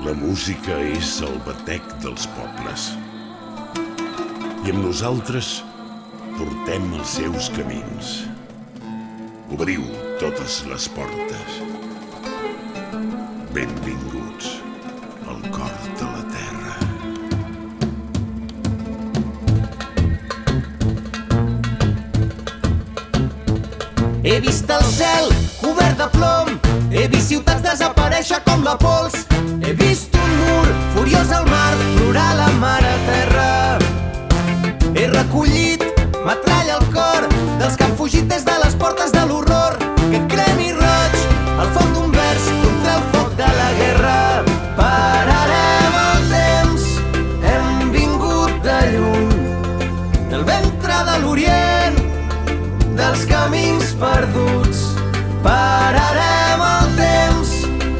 La música és el batec dels pobles. I amb nosaltres portem els seus camins. Obriu totes les portes. Benvinguts al cor de la terra. He vist el cel cobert de plom, he vist ciutats desaparèixer com la pols, he vist un mur furiós al mar plorar la mare terra. He recollit metralla al cor dels que han fugit des de les portes de l'horror, que cremi roig al foc d'un vers contra el foc de la guerra. Pararem el temps, hem vingut de lluny, del ventre de l'Orient, dels camins perduts. Pararem el temps,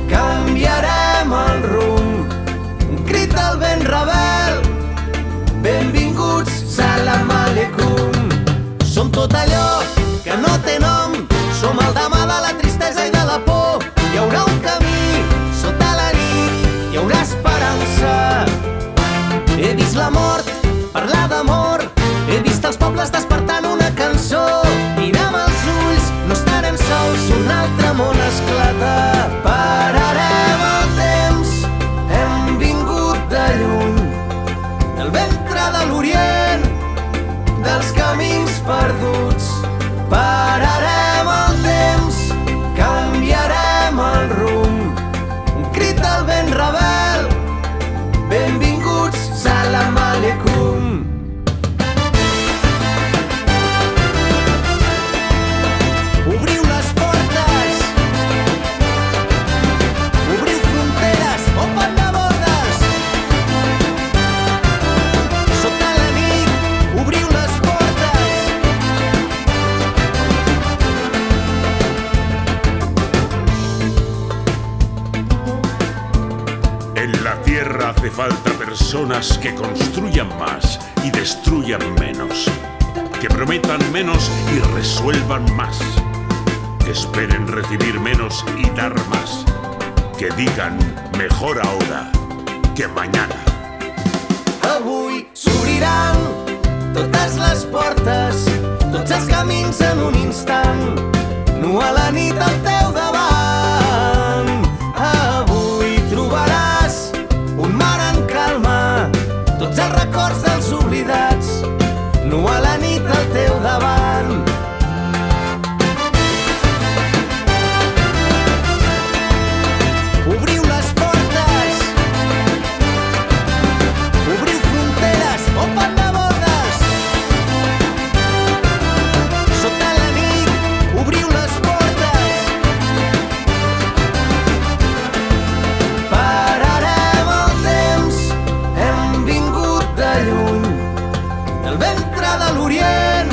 canviarem el rumb, un crit al vent rebel, benvinguts, salam aleikum. Som tot allò que no té nom, som el demà de la tristesa i de la por. Hi haurà un camí sota la nit, hi haurà esperança. He vist la mort parlar d'amor, he vist els pobles despertant una cançó. Mirem els ulls, no estarem sols, un altre món esclata. Pararem el temps, hem vingut de lluny, del ventre de l'Orient, dels camins perduts. Pararem el temps, canviarem el rumb, un crit al vent rebel, benvinguts, salam aleikum. Obriu les portes, obriu fronteres, open the borders. Sota la nit, obriu les portes. En la tierra hace falta personas que construyan más y destruyan menos, que prometan menos y resuelvan más, que esperen recibir menos y dar más, que digan mejor ahora que mañana. Avui s'obriran totes les portes, tots els camins en un instant, nu a la nit al teu davant. Avui trobaràs un mar en calma, tots els records dels oblidats, nu a la nit al teu davant. Obriu les portes, obriu fronteres, open the borders. Sota la nit, obriu les portes. Pararem el temps, hem vingut de lluny, del ventre de l'Orient,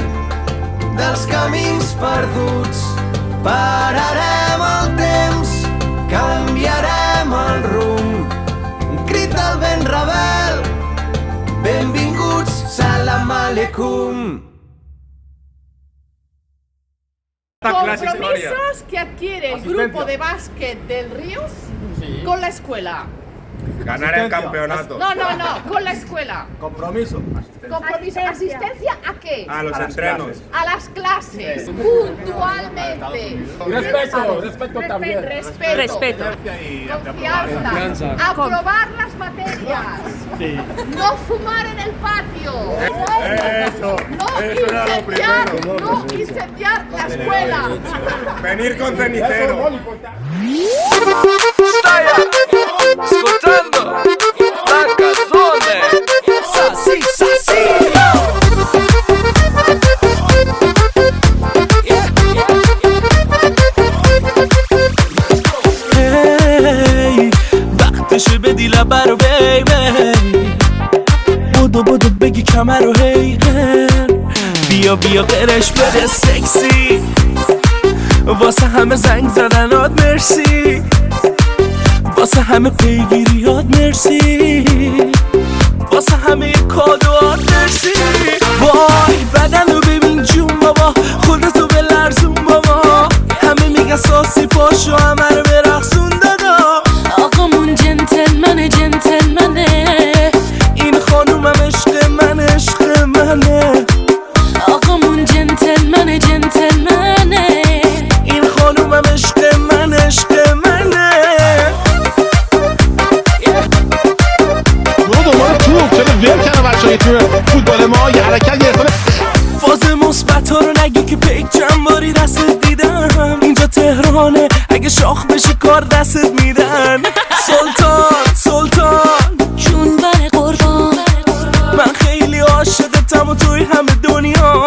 dels camins perduts. Pararem el temps, canviarem el rumb, un crit al vent rebel, benvinguts, salam aleikum. Compromisos que adquiere el grupo de básquet del Ríos con la escuela. Ganar el campeonato. No, con la escuela. Compromiso. Compromiso. ¿Asistencia a qué? A los entrenos. A las clases, puntualmente. Respeto también. Respeto. Confianza. Aprobar las materias. No fumar en el patio. Eso era lo primero. No incendiar la escuela. Venir con cenicero. Ascoltando la canzone Sassi Sassi. Hey, وقتشه بدی لبه رو بیبی، بدو بگی کمر رو هیغن، بیا قرش بده سکسی، واسه همه زنگ زدنات مرسی، واسه همه پیگیریات مرسی، واسه همه کادوات مرسی. وای بدن رو ببین جون بابا، خودتو بلرزون بابا، همه میگن ساسی پاشو همه رو برقصون دادا. آقامون جنتلمنه اگه شاخ بشه کار دستت میدن. سلطان جون بر قربان، من خیلی عاشقتم و توی همه دنیا.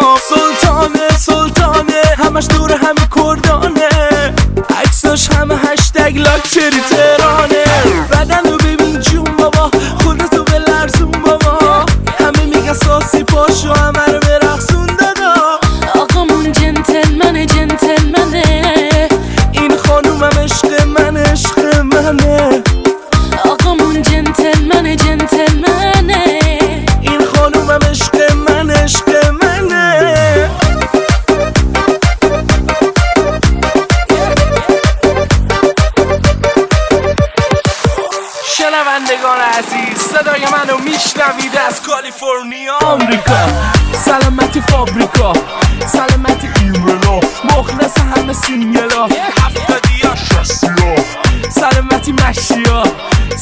سلطانه همش دور همه کردانه، عکساش همه هشتگ لاکچری تهرانه. بدن رو ببین جون بابا، خودتو به لرزون بابا، همه میگن ساسی پاشو همه رو برقصون دادا. آقامون جنتلمنه این خانومم عشق منه. آقامون جنتلمنه این خانومم عشق منه. شنوندگان عزیز، صدای منو میشنوید از کالیفرنیا آمریکا. سلامتی فابریکا، سلامتی ایمنا، مخلص همه سینگلا 70 60. سلامتی مشیا،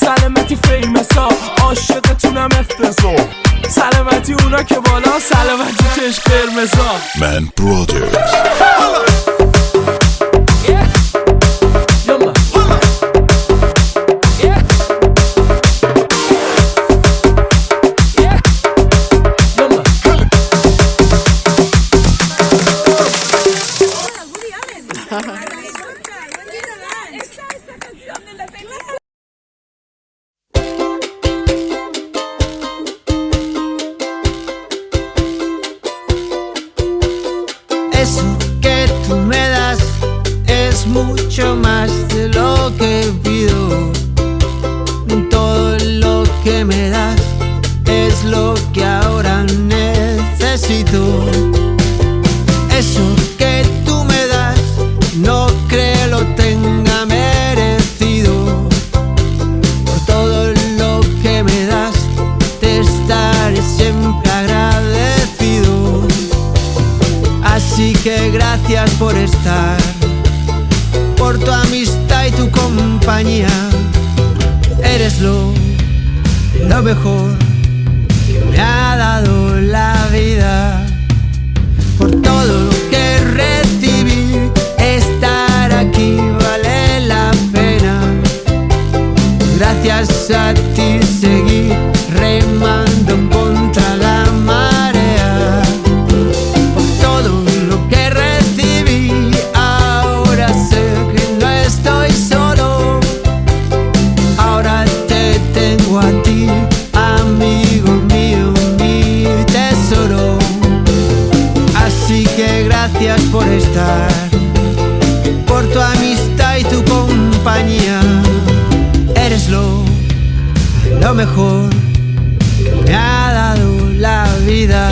سلامتی فیمسا، عاشقتونم افتضاح. سلامتی اونا که بالا، سلامتی چشم قرمزا. من برادرز. Eso que tú me das es mucho más de lo que pido. Todo lo que me das es lo que ahora necesito. Eso que tú me das no creo lo tenga merecido. Por todo lo que me das te estaré siempre agradecido. Así que gracias por estar, por tu amistad y tu compañía. Eres lo mejor que me ha dado la vida. Por todo lo que recibí, estar aquí vale la pena. Gracias a ti seguí remando contra la marea. Por todo lo que recibí, ahora sé que no estoy solo. Ahora te tengo a ti, amigo mío, mi tesoro. Así que gracias por estar, por tu amistad y tu compañía. Eres lo mejor que me ha dado la vida.